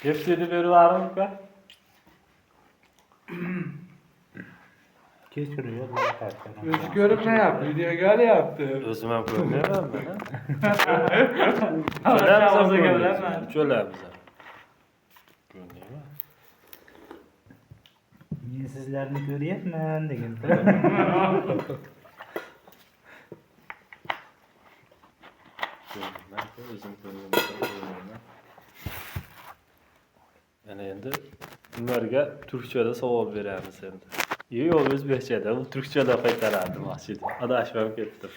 Hepsini veriyorum ka. Kechiriyor. O'zi ko'rinmayapti, videoga olyapti. O'zim ham ko'rmayapman mana. O'ziga bilaman. Uchalamiz. Ko'rmayman. Men sizlarni ko'ryapman degan. O'zim ko'rmayman. Ana endi ularga turkchada savol beramiz endi. Yo'q, o'zbekchada, u turkchada qaytaradi masjid. Adashmam ketdim.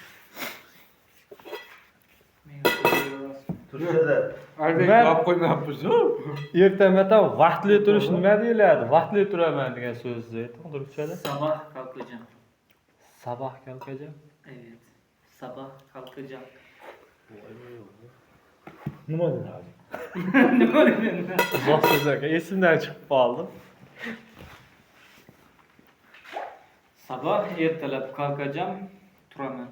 Turkiyada Albek Ben- javob qo'ymayapmiz. Ertamatdan vaqtli turish nima deyiladi? Vaqtli turaman degan so'zni ayting turkchada. Sabah kalkacağım. Sabah kalkacağım. Evet. Sabah kalkacağım. Nima dedi? Ne dedin? Uzoq so'z aka, esimdan chiqib qoldi. Sabah ertalab kalkacağım. Turaman.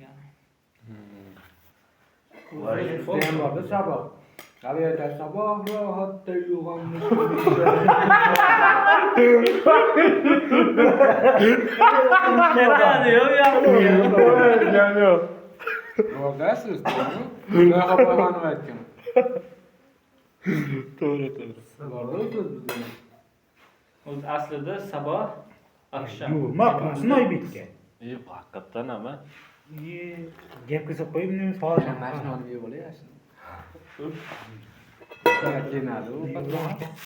Yani. Sen vardı sabah. Qarayda sabah rohatda uyg'onib. Nerede diyor yaptım ya. Yani yo'q. Ro'dasiz, to'g'rimi? Xudo xabarlanib aytgan. To'g'ri, to'g'ri. Borda o'siz bizda. O aslında sabah akşam. Yo'q, maqlasini Oybekka. Haqiqatdan ama. Gap qilib qo'yib, men savol Mashinani olib bo'layapsan.